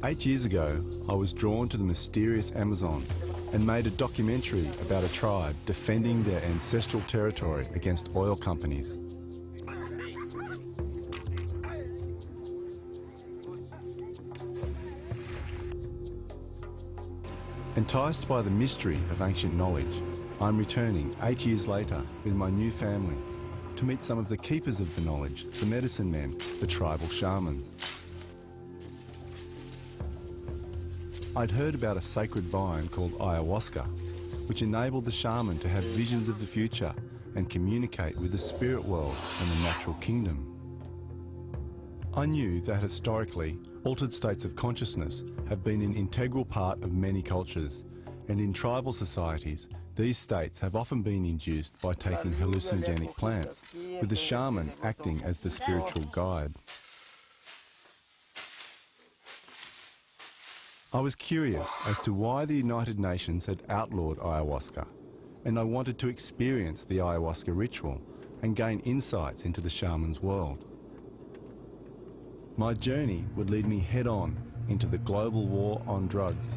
8 years ago, I was drawn to the mysterious Amazon and made a documentary about a tribe defending their ancestral territory against oil companies. Enticed by the mystery of ancient knowledge, I'm returning 8 years later with my new family to meet some of the keepers of the knowledge, the medicine men, the tribal shamans. I'd heard about a sacred vine called Ayahuasca, which enabled the shaman to have visions of the future and communicate with the spirit world and the natural kingdom. I knew that historically, altered states of consciousness have been an integral part of many cultures, and in tribal societies, these states have often been induced by taking hallucinogenic plants, with the shaman acting as the spiritual guide. I was curious as to why the United Nations had outlawed ayahuasca, and I wanted to experience the ayahuasca ritual and gain insights into the shaman's world. My journey would lead me head-on into the global war on drugs.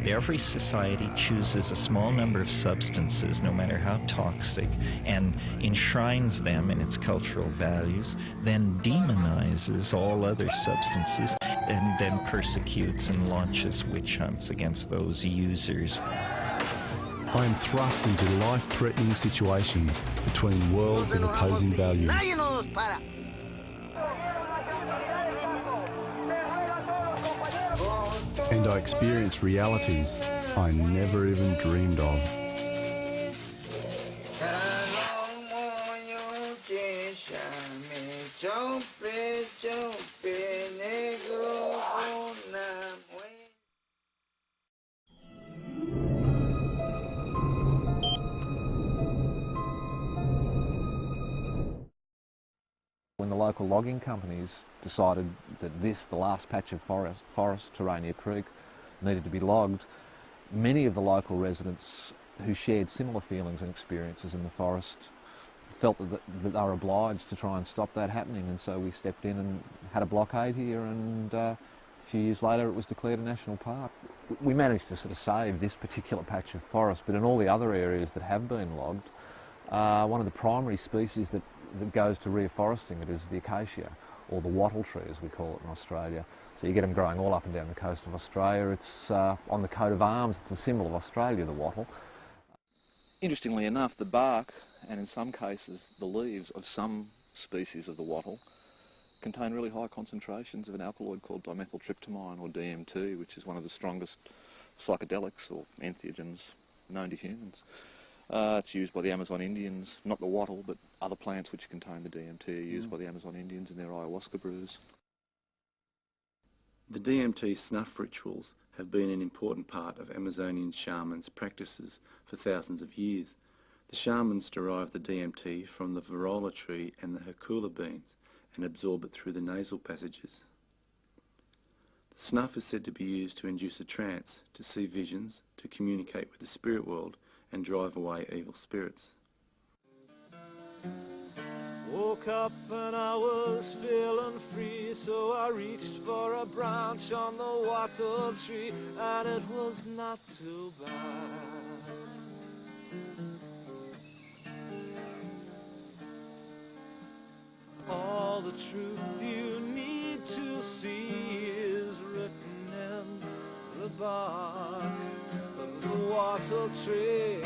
Every society chooses a small number of substances, no matter how toxic, and enshrines them in its cultural values, then demonizes all other substances, and then persecutes and launches witch hunts against those users. I am thrust into life-threatening situations between worlds of opposing values. And I experience realities I never even dreamed of. When the local logging companies decided that the last patch of forest, Terania Creek, needed to be logged, many of the local residents who shared similar feelings and experiences in the forest felt that they were obliged to try and stop that happening, and so we stepped in and had a blockade here, and a few years later it was declared a national park. We managed to sort of save this particular patch of forest, but in all the other areas that have been logged, one of the primary species that goes to reforesting it is the acacia, or the wattle tree as we call it in Australia. So you get them growing all up and down the coast of Australia. It's on the coat of arms, it's a symbol of Australia, the wattle. Interestingly enough, the bark, and in some cases the leaves of some species of the wattle, contain really high concentrations of an alkaloid called dimethyltryptamine, or DMT, which is one of the strongest psychedelics or entheogens known to humans. It's used by the Amazon Indians, not the wattle, but other plants which contain the DMT are used by the Amazon Indians in their ayahuasca brews. The DMT snuff rituals have been an important part of Amazonian shamans' practices for thousands of years. The shamans derive the DMT from the varola tree and the hacula beans and absorb it through the nasal passages. The snuff is said to be used to induce a trance, to see visions, to communicate with the spirit world, and drive away evil spirits. Woke up and I was feeling free, so I reached for a branch on the wattle tree, and it was not too bad. All the truth you need to see is written in the bark of the wattle tree.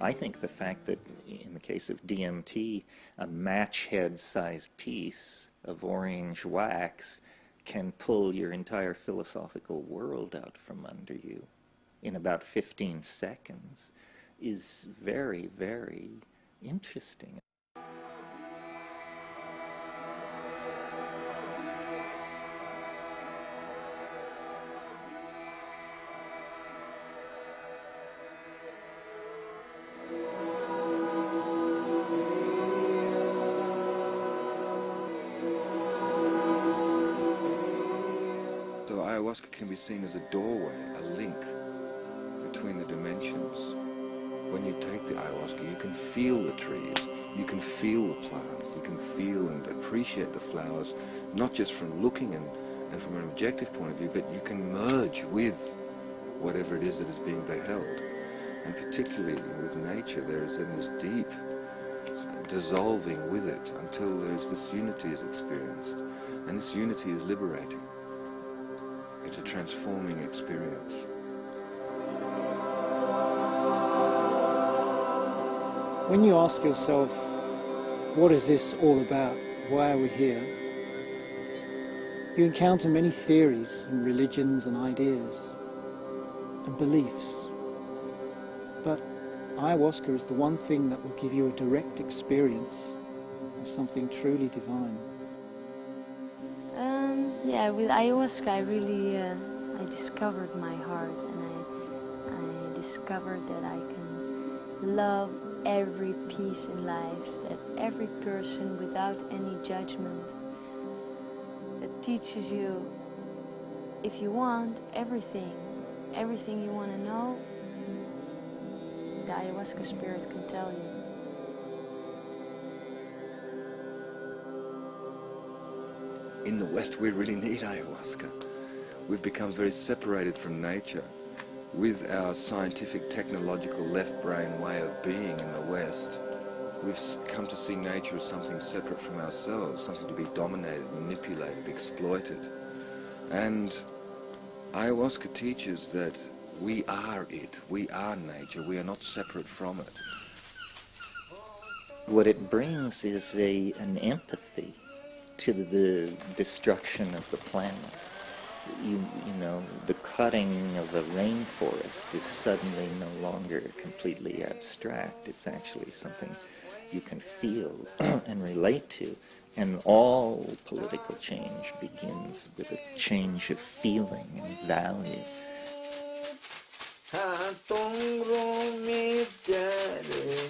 I think the fact that, in the case of DMT, a match head-sized piece of orange wax can pull your entire philosophical world out from under you in about 15 seconds is very, very interesting. ayahuasca can be seen as a doorway, a link between the dimensions. When you take the ayahuasca, you can feel the trees, you can feel the plants, you can feel and appreciate the flowers, not just from looking and from an objective point of view, but you can merge with whatever it is that is being beheld. And particularly with nature, there is then this deep dissolving with it until there's this unity is experienced. And this unity is liberating. It's a transforming experience. When you ask yourself, what is this all about? Why are we here? You encounter many theories and religions and ideas and beliefs. But ayahuasca is the one thing that will give you a direct experience of something truly divine. Yeah, with ayahuasca I discovered my heart, and I discovered that I can love every piece in life, that every person without any judgment. It teaches you, if you want everything you want to know, the ayahuasca spirit can tell you. In the West, we really need ayahuasca. We've become very separated from nature. With our scientific, technological left brain way of being in the West, we've come to see nature as something separate from ourselves, something to be dominated, manipulated, exploited. And ayahuasca teaches that we are it, we are nature, we are not separate from it. What it brings is an empathy to the destruction of the planet. You know, the cutting of a rainforest is suddenly no longer completely abstract. It's actually something you can feel and relate to. And all political change begins with a change of feeling and value. Ha tong ro mi de le